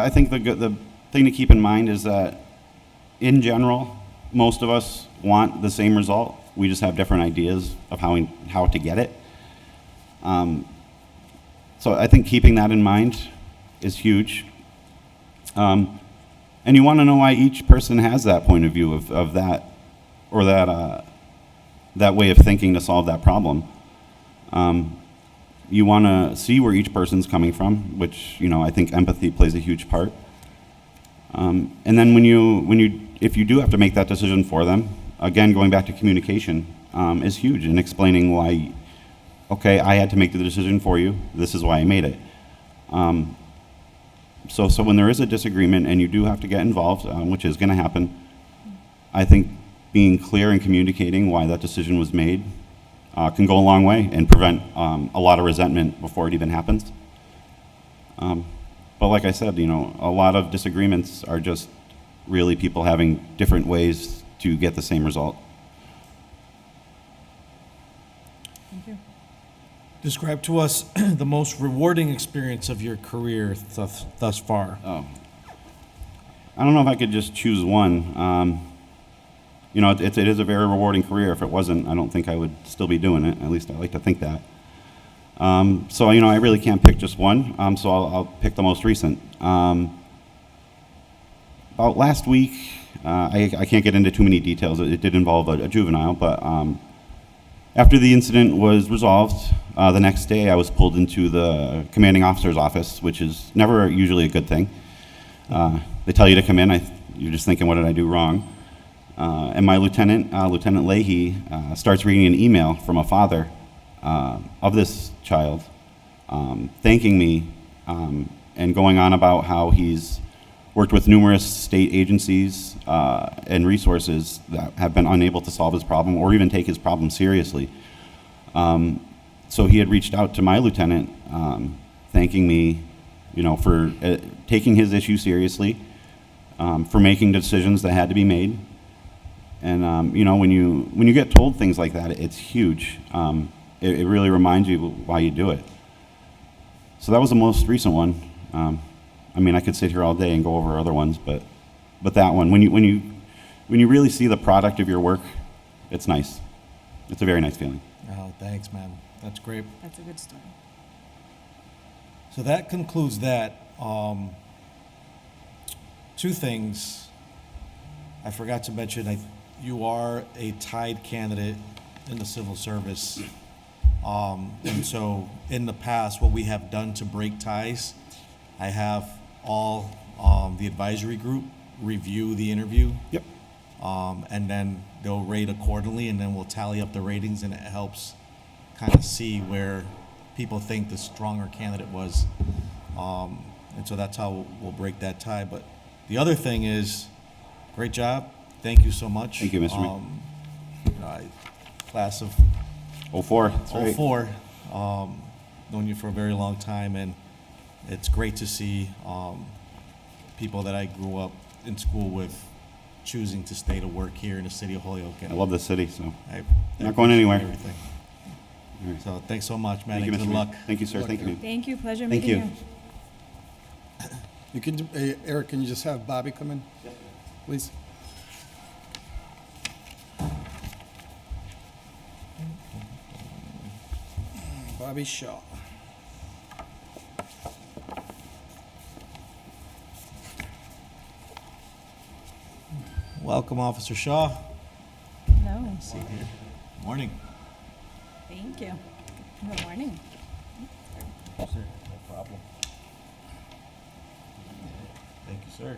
think the thing to keep in mind is that, in general, most of us want the same result. We just have different ideas of how to get it. So I think keeping that in mind is huge. And you want to know why each person has that point of view of that, or that way of thinking to solve that problem. you want to see where each person's coming from, which, you know, I think empathy plays a huge part. And then if you do have to make that decision for them, again, going back to communication is huge in explaining why, okay, I had to make the decision for you. This is why I made it. So when there is a disagreement and you do have to get involved, which is going to happen, I think being clear and communicating why that decision was made can go a long way and prevent a lot of resentment before it even happens. But like I said, you know, a lot of disagreements are just really people having different ways to get the same result. Thank you. Describe to us the most rewarding experience of your career thus far. Oh. I don't know if I could just choose one. You know, it is a very rewarding career. If it wasn't, I don't think I would still be doing it. At least I like to think that. So, you know, I really can't pick just one, so I'll pick the most recent. About last week, I can't get into too many details. It did involve a juvenile, but after the incident was resolved, the next day I was pulled into the commanding officer's office, which is never usually a good thing. They tell you to come in. You're just thinking, what did I do wrong? And my lieutenant, Lieutenant Leahy, starts reading an email from a father of this child, thanking me and going on about how he's worked with numerous state agencies and resources that have been unable to solve his problem or even take his problem seriously. So he had reached out to my lieutenant, thanking me, you know, for taking his issue seriously, for making decisions that had to be made. And you know, when you get told things like that, it's huge. It really reminds you why you do it. So that was the most recent one. I mean, I could sit here all day and go over other ones, but that one, when you really see the product of your work, it's nice. It's a very nice feeling. Oh, thanks, man. That's great. That's a good story. So that concludes that. Two things I forgot to mention. You are a tied candidate in the civil service. And so in the past, what we have done to break ties, I have all the advisory group review the interview. Yep. And then they'll rate accordingly, and then we'll tally up the ratings, and it helps kind of see where people think the stronger candidate was. And so that's how we'll break that tie. But the other thing is, great job. Thank you so much. Thank you, Mr. Class of 04. That's right. 04, known you for a very long time, and it's great to see people that I grew up in school with choosing to stay to work here in the city of Holyoke. I love this city, so I not going appreciate anywhere. Everything. All right. So thanks so much, man, Thank you, and Mr. good Mayor. luck. Thank you, sir. Good Thank luck. you. Thank you. Pleasure Thank meeting you. you. You can, Eric, can you just have Bobby come in, please? Bobby Shaw. Welcome, Officer Shaw. Hello. See you here. Morning. Thank you. Good morning. No problem. Thank you, sir.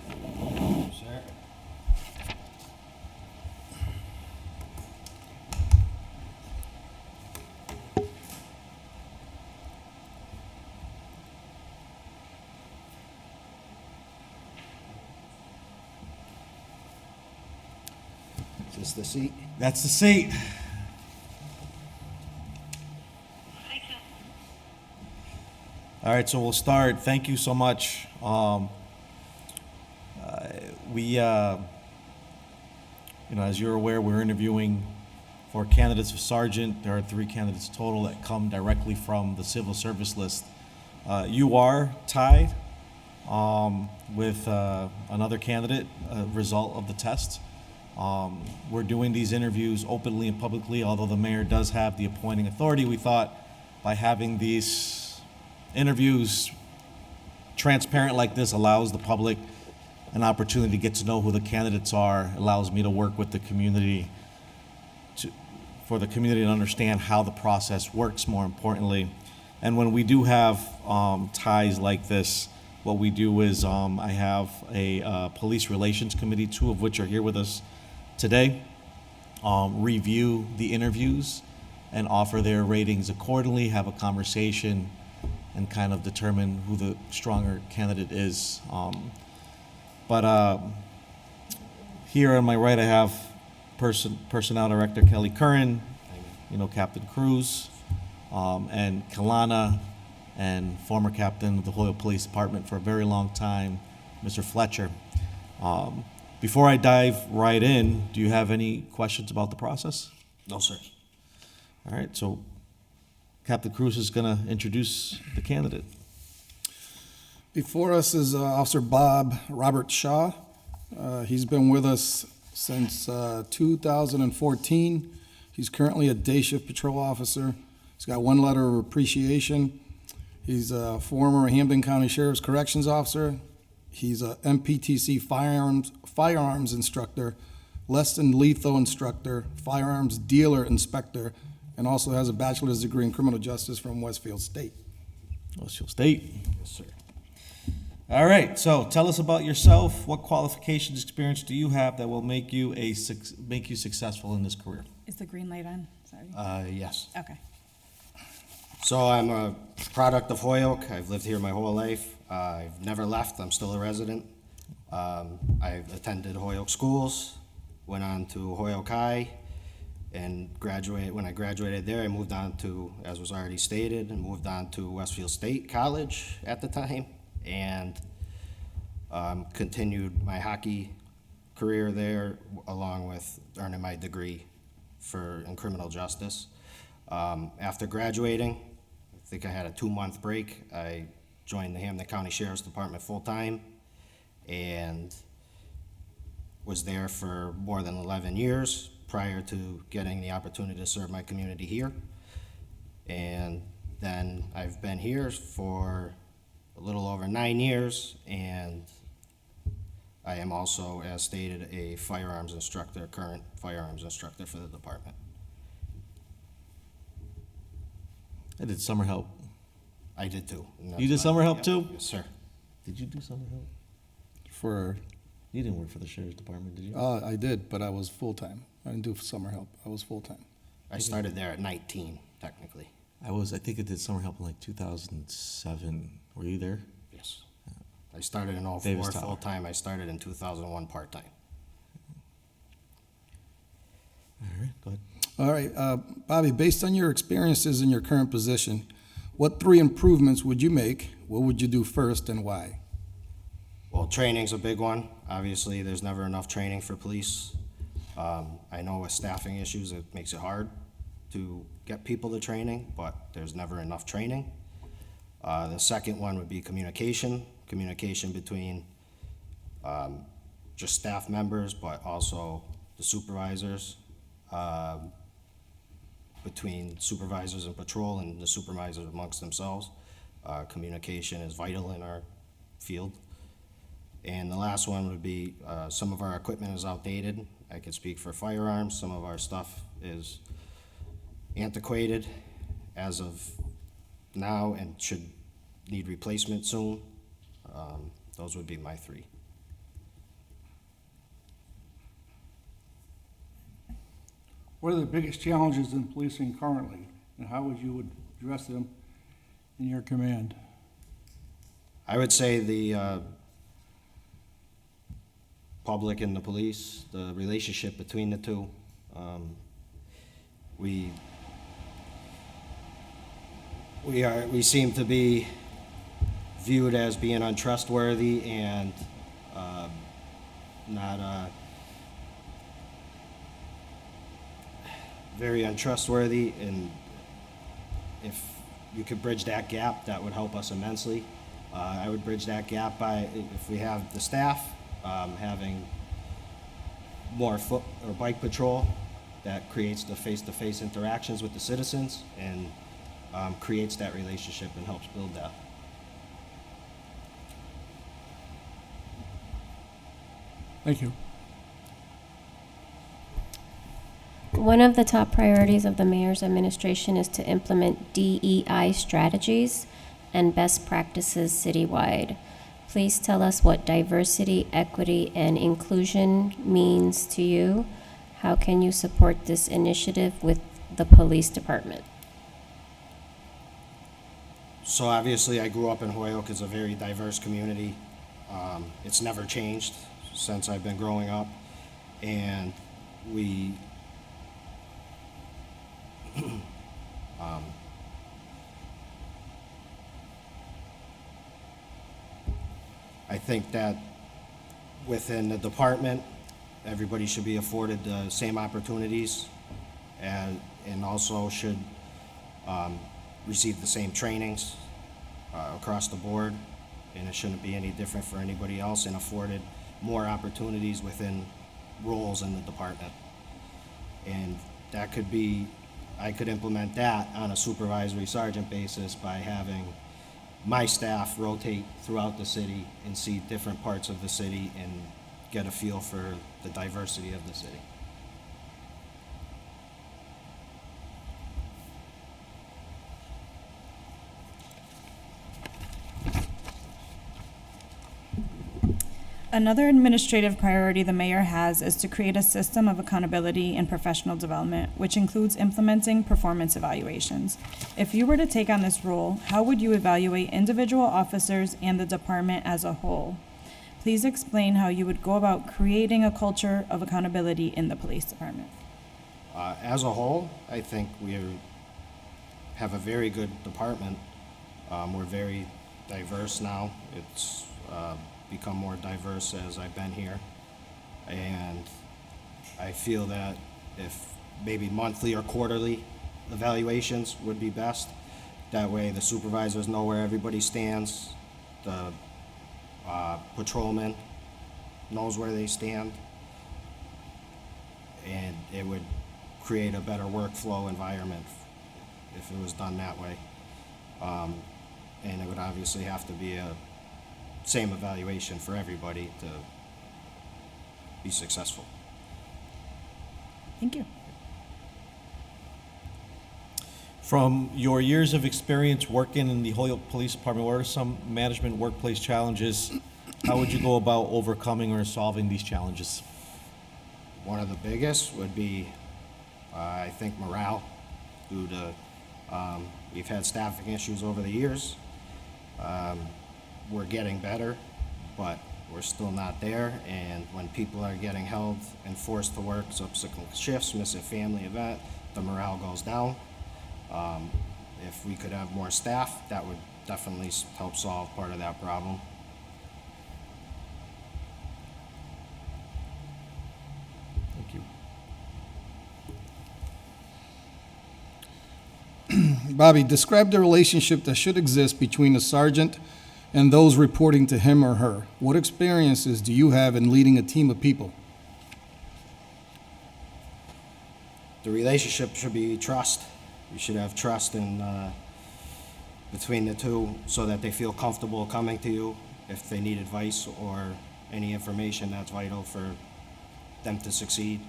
Sir. Is this the seat? That's the seat. All right, so we'll start. Thank you so much. As you're aware, we're interviewing for candidates for sergeant. There are 3 candidates total that come directly from the civil service list. You are tied with another candidate, result of the test. We're doing these interviews openly and publicly, although the mayor does have the appointing authority. We thought by having these interviews transparent like this allows the public an opportunity to get to know who the candidates are, allows me to work with the community for the community to understand how the process works, more importantly. And when we do have ties like this, what we do is I have a police relations committee, two of which are here with us today, review the interviews and offer their ratings accordingly, have a conversation, and kind of determine who the stronger candidate is. But here on my right, I have Personnel Director Kelly Curran, Captain Cruz, and Kalana, and former captain of the Hoyle Police Department for a very long time, Mr. Fletcher. Before I dive right in, do you have any questions about the process? No, sir. All right, so Captain Cruz is going to introduce the candidate. Before us is Officer Bob Robert Shaw. He's been with us since 2014. He's currently a day shift patrol officer. He's got one letter of appreciation. He's a former Hampden County Sheriff's Corrections Officer. He's a MPTC firearms instructor, less than lethal instructor, firearms dealer inspector, and also has a bachelor's degree in criminal justice from Westfield State. Westfield State. Yes, sir. All right, so tell us about yourself. What qualifications, experience do you have that will make you successful in this career? Is the green light on? Sorry. Yes. Okay. So I'm a product of Holyoke. I've lived here my whole life. I've never left. I'm still a resident. I've attended Holyoke schools, went on to Holyoke High, and when I graduated there, I moved on to, as was already stated, and moved on to Westfield State College at the time, and continued my hockey career there, along with earning my degree in criminal justice. After graduating, I think I had a 2-month break. I joined the Hampden County Sheriff's Department full-time and was there for more than 11 years prior to getting the opportunity to serve my community here. And then I've been here for a little over 9 years, and I am also, as stated, a firearms instructor, current firearms instructor for the department. I did summer help. I did too. and that's You did why- summer help yeah, too? Yes, sir. Did you do summer help? You didn't work for the sheriff's department, did you? I did, but I was full-time. I didn't do summer help. I was full-time. I started there at 19, technically. I think I did summer help in like 2007. Were you there? Yes. I started in Davis 04 Tower. full-time. I started in 2001 part-time. All right, go ahead. All right, Bobby, based on your experiences in your current position, what 3 improvements would you make? What would you do first and why? Well, training's a big one. Obviously, there's never enough training for police. I know with staffing issues, it makes it hard to get people to training, but there's never enough training. The second one would be communication between just staff members, but also the supervisors, between supervisors and patrol and the supervisors amongst themselves. Communication is vital in our field. And the last one would be, some of our equipment is outdated. I could speak for firearms. Some of our stuff is antiquated as of now and should need replacement soon. Those would be my 3. What are the biggest challenges in policing currently, and how would you address them in your command? I would say the public and the police, the relationship between the two. We seem to be viewed as being untrustworthy and not very untrustworthy, and if you could bridge that gap, that would help us immensely. I would bridge that gap by, if we have the staff, having more foot or bike patrol that creates the face-to-face interactions with the citizens and creates that relationship and helps build that. Thank you. One of the top priorities of the mayor's administration is to implement DEI strategies and best practices citywide. Please tell us what diversity, equity, and inclusion means to you. How can you support this initiative with the police department? So obviously, I grew up in Hoyoke. It's a very diverse community. It's never changed since I've been growing up. And we, I think that within the department, everybody should be afforded the same opportunities and also should receive the same trainings across the board, and it shouldn't be any different for anybody else, and afforded more opportunities within roles in the department. And that could be, I could implement that on a supervisory sergeant basis by having my staff rotate throughout the city and see different parts of the city and get a feel for the diversity of the city. Another administrative priority the mayor has is to create a system of accountability and professional development, which includes implementing performance evaluations. If you were to take on this role, how would you evaluate individual officers and the department as a whole? Please explain how you would go about creating a culture of accountability in the police department. As a whole, I think we have a very good department. We're very diverse now. It's become more diverse as I've been here. And I feel that if maybe monthly or quarterly evaluations would be best. That way the supervisors know where everybody stands, the patrolman knows where they stand, and it would create a better workflow environment if it was done that way. And it would obviously have to be a same evaluation for everybody to be successful. Thank you. From your years of experience working in the Holyoke Police Department, what are some management workplace challenges? How would you go about overcoming or solving these challenges? One of the biggest would be, I think, morale, due to, we've had staffing issues over the years. We're getting better, but we're still not there, and when people are getting held and forced to work subsequent shifts, miss a family event, the morale goes down. If we could have more staff, that would definitely help solve part of that problem. Thank you. Bobby, describe the relationship that should exist between a sergeant and those reporting to him or her. What experiences do you have in leading a team of people? The relationship should be trust. You should have trust in between the two so that they feel comfortable coming to you if they need advice or any information that's vital for them to succeed.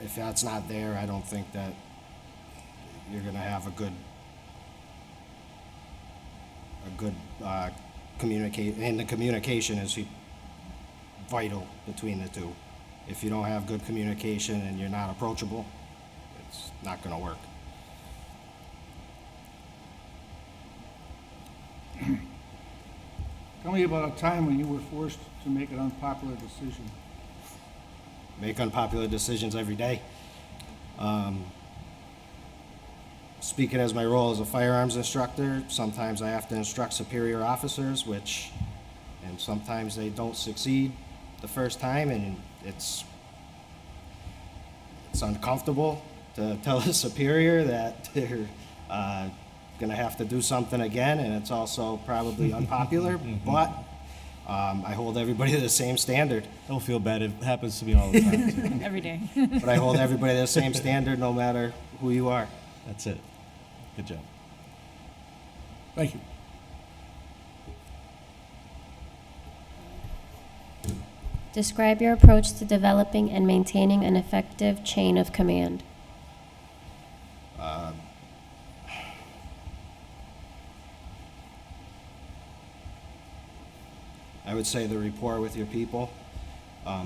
If that's not there, I don't think that you're going to have a good communicate, and the communication is vital between the two. If you don't have good communication and you're not approachable, it's not going to work. Tell me about a time when you were forced to make an unpopular decision. Make unpopular decisions every day. Speaking as my role as a firearms instructor, sometimes I have to instruct superior officers, and sometimes they don't succeed the first time, and it's uncomfortable to tell a superior that they're gonna have to do something again, and it's also probably unpopular, but I hold everybody to the same standard. Don't feel bad. It happens to me all the time, too. Every day. But I hold everybody to the same standard no matter who you are. That's it. Good job. Thank you. Describe your approach to developing and maintaining an effective chain of command. I would say the rapport with your people,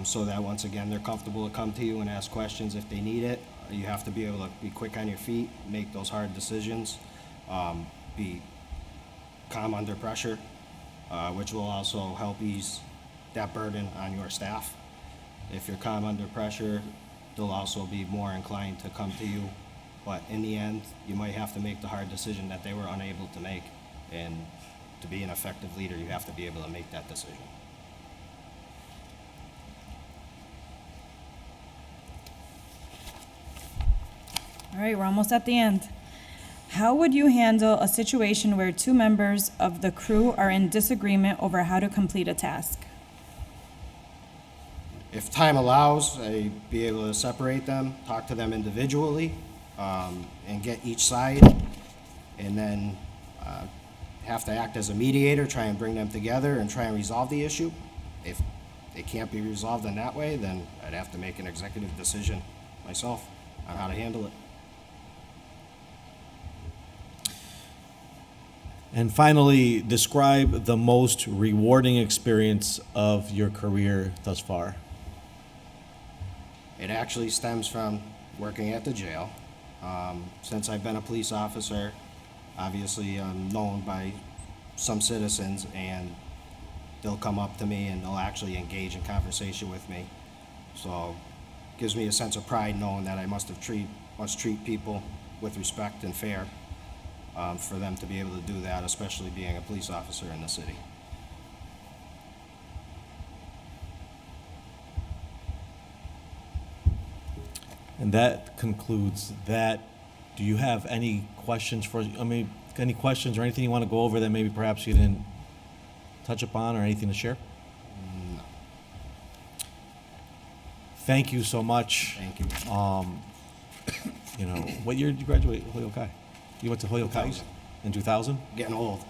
so that once again, they're comfortable to come to you and ask questions if they need it. You have to be able to be quick on your feet, make those hard decisions, be calm under pressure, which will also help ease that burden on your staff. If you're calm under pressure, they'll also be more inclined to come to you. But in the end, you might have to make the hard decision that they were unable to make. And to be an effective leader, you have to be able to make that decision. All right, we're almost at the end. How would you handle a situation where two members of the crew are in disagreement over how to complete a task? If time allows, I'd be able to separate them, talk to them individually, and get each side, and then have to act as a mediator, try and bring them together and try and resolve the issue. If it can't be resolved in that way, then I'd have to make an executive decision myself on how to handle it. And finally, describe the most rewarding experience of your career thus far. It actually stems from working at the jail. Since I've been a police officer, obviously I'm known by some citizens, and they'll come up to me and they'll actually engage in conversation with me. So it gives me a sense of pride knowing that I must treat people with respect and fair, for them to be able to do that, especially being a police officer in the city. And that concludes that. Do you have any questions any questions or anything you want to go over that maybe perhaps you didn't touch upon, or anything to share? No. Thank you so much. Thank you. What year did you graduate Holyoke High? You went to Holyoke High 2000. in 2000? Getting old.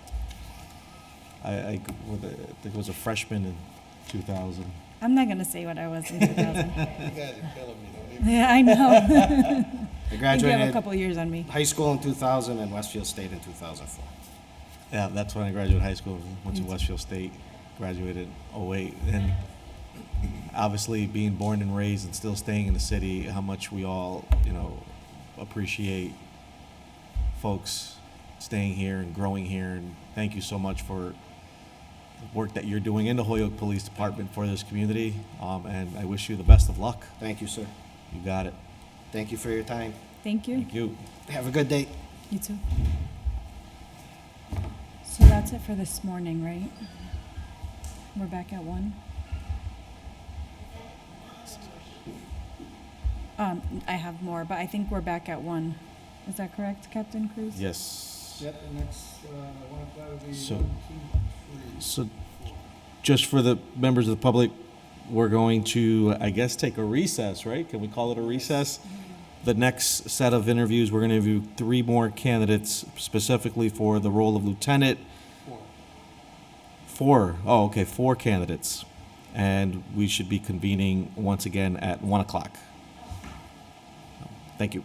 I think it was a freshman in 2000. I'm not gonna say what I was in 2000. Yeah, I know. I You have a graduated couple years on me. high school in 2000 and Westfield State in 2004. Yeah, that's when I graduated high school. Went to Westfield State, graduated in 08. And obviously being born and raised and still staying in the city, how much we all, appreciate folks staying here and growing here. And thank you so much for the work that you're doing in the Holyoke Police Department for this community. And I wish you the best of luck. Thank you, sir. You got it. Thank you for your time. Thank you. Thank you. Have a good day. You too. So that's it for this morning, right? We're back at 1. I have more, but I think we're back at 1. Is that correct, Captain Cruz? Yes. Yep, the next one after that will be So- 1, 2, 3. So just for the members of the public, we're going to, I guess, take a recess, right? Can we call it a recess? The next set of interviews, we're going to interview 3 more candidates specifically for the role of lieutenant. 4. Oh, okay, 4 candidates. And we should be convening once again at 1 o'clock. Thank you.